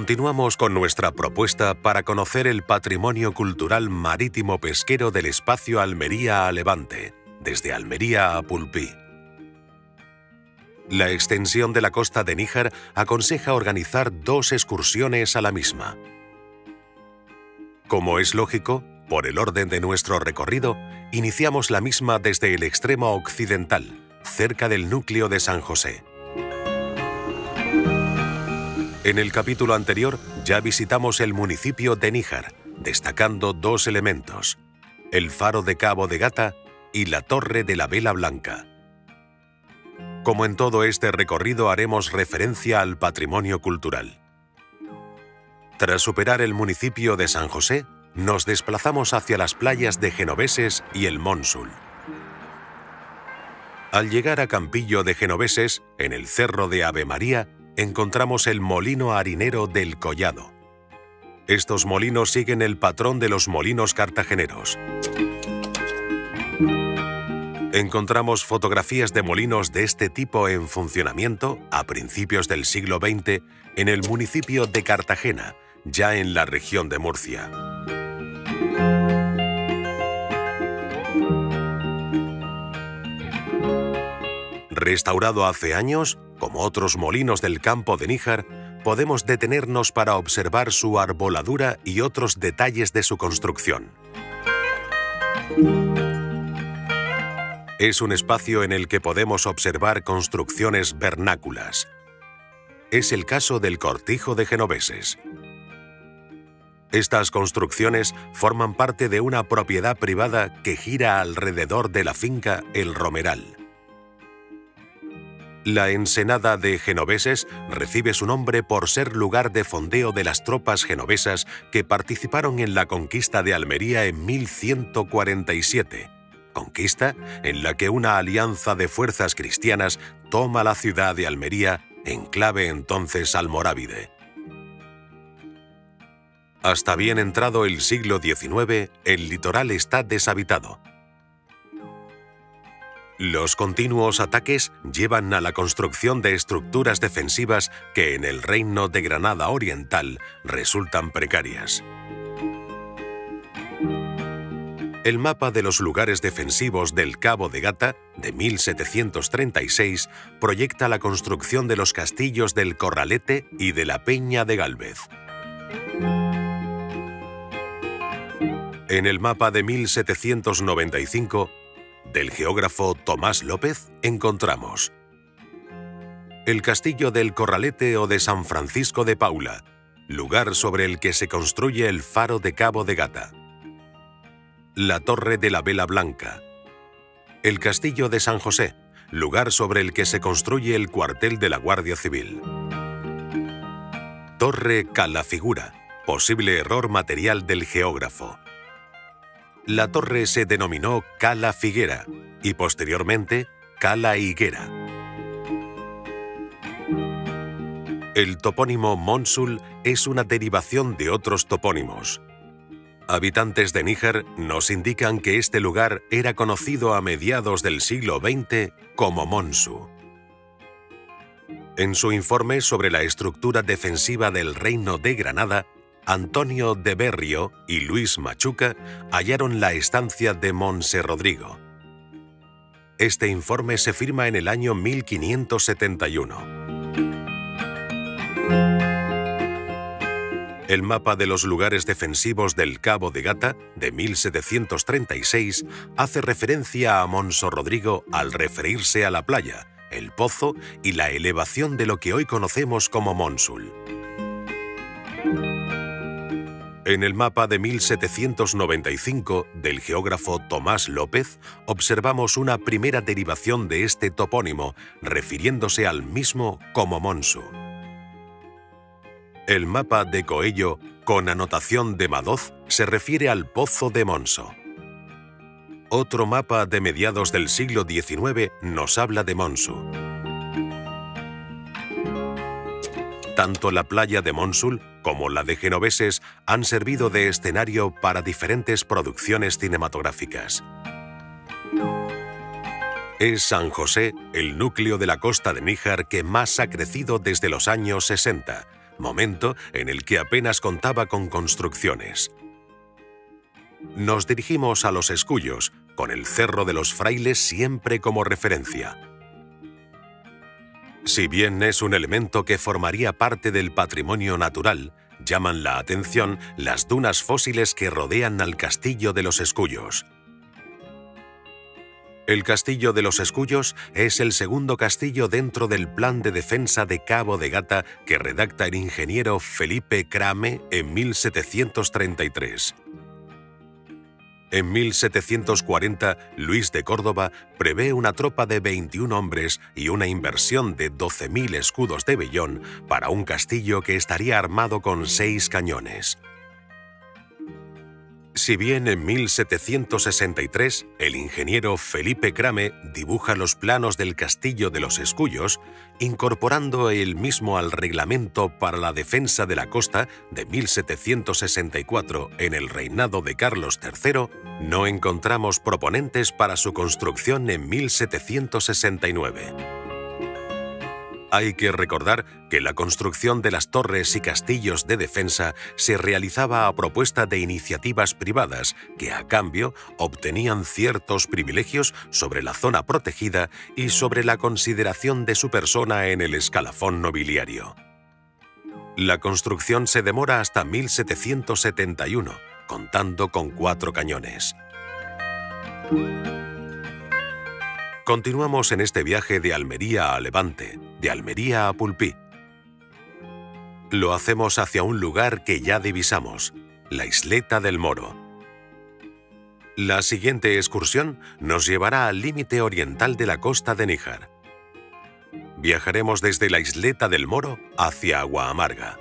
Continuamos con nuestra propuesta para conocer el patrimonio cultural marítimo pesquero del espacio Almería a Levante, desde Almería a Pulpí. La extensión de la costa de Níjar aconseja organizar 2 excursiones a la misma. Como es lógico, por el orden de nuestro recorrido, iniciamos la misma desde el extremo occidental, cerca del núcleo de San José. En el capítulo anterior ya visitamos el municipio de Níjar, destacando 2 elementos, el faro de Cabo de Gata y la torre de la Vela Blanca. Como en todo este recorrido haremos referencia al patrimonio cultural. Tras superar el municipio de San José, nos desplazamos hacia las playas de Genoveses y el Mónsul. Al llegar a Campillo de Genoveses, en el Cerro de Ave María, encontramos el molino harinero del Collado. Estos molinos siguen el patrón de los molinos cartageneros. Encontramos fotografías de molinos de este tipo en funcionamiento a principios del siglo XX en el municipio de Cartagena, ya en la región de Murcia. Restaurado hace años, como otros molinos del campo de Níjar, podemos detenernos para observar su arboladura y otros detalles de su construcción. Es un espacio en el que podemos observar construcciones vernáculas. Es el caso del Cortijo de Genoveses. Estas construcciones forman parte de una propiedad privada que gira alrededor de la finca El Romeral. La ensenada de Genoveses recibe su nombre por ser lugar de fondeo de las tropas genovesas que participaron en la conquista de Almería en 1147, conquista en la que una alianza de fuerzas cristianas toma la ciudad de Almería, enclave entonces almorávide. Hasta bien entrado el siglo XIX, el litoral está deshabitado. Los continuos ataques llevan a la construcción de estructuras defensivas que en el Reino de Granada Oriental resultan precarias. El mapa de los lugares defensivos del Cabo de Gata, de 1736, proyecta la construcción de los castillos del Corralete y de la Peña de Gálvez. En el mapa de 1795, del geógrafo Tomás López, encontramos el castillo del Corralete o de San Francisco de Paula, lugar sobre el que se construye el faro de Cabo de Gata, la torre de la Vela Blanca, el castillo de San José, lugar sobre el que se construye el cuartel de la Guardia Civil, torre Calafigura, posible error material del geógrafo. La torre se denominó Cala Figuera y posteriormente Cala Higuera. El topónimo Mónsul es una derivación de otros topónimos. Habitantes de Níjar nos indican que este lugar era conocido a mediados del siglo XX como Monsu. En su informe sobre la estructura defensiva del Reino de Granada, Antonio de Berrio y Luis Machuca hallaron la estancia de Monserrodrigo. Este informe se firma en el año 1571. El mapa de los lugares defensivos del Cabo de Gata, de 1736, hace referencia a Monserrodrigo al referirse a la playa, el pozo y la elevación de lo que hoy conocemos como Mónsul. En el mapa de 1795 del geógrafo Tomás López observamos una primera derivación de este topónimo, refiriéndose al mismo como Monsu. El mapa de Coello, con anotación de Madoz, se refiere al Pozo de Monso. Otro mapa de mediados del siglo XIX nos habla de Monsu. Tanto la playa de Mónsul como la de Genoveses han servido de escenario para diferentes producciones cinematográficas. Es San José el núcleo de la costa de Níjar que más ha crecido desde los años 60, momento en el que apenas contaba con construcciones. Nos dirigimos a Los Escullos, con el Cerro de los Frailes siempre como referencia. Si bien es un elemento que formaría parte del patrimonio natural, llaman la atención las dunas fósiles que rodean al Castillo de los Escullos. El Castillo de los Escullos es el segundo castillo dentro del Plan de Defensa de Cabo de Gata que redacta el ingeniero Felipe Crame en 1733. En 1740, Luis de Córdoba prevé una tropa de 21 hombres y una inversión de 12.000 escudos de vellón para un castillo que estaría armado con 6 cañones. Si bien en 1763 el ingeniero Felipe Crame dibuja los planos del Castillo de los Escullos, incorporando él mismo al Reglamento para la Defensa de la Costa de 1764 en el reinado de Carlos III, no encontramos proponentes para su construcción en 1769. Hay que recordar que la construcción de las torres y castillos de defensa se realizaba a propuesta de iniciativas privadas que, a cambio, obtenían ciertos privilegios sobre la zona protegida y sobre la consideración de su persona en el escalafón nobiliario. La construcción se demora hasta 1771, contando con 4 cañones. Continuamos en este viaje de Almería a Levante, de Almería a Pulpí. Lo hacemos hacia un lugar que ya divisamos, la Isleta del Moro. La siguiente excursión nos llevará al límite oriental de la costa de Níjar. Viajaremos desde la Isleta del Moro hacia Agua Amarga.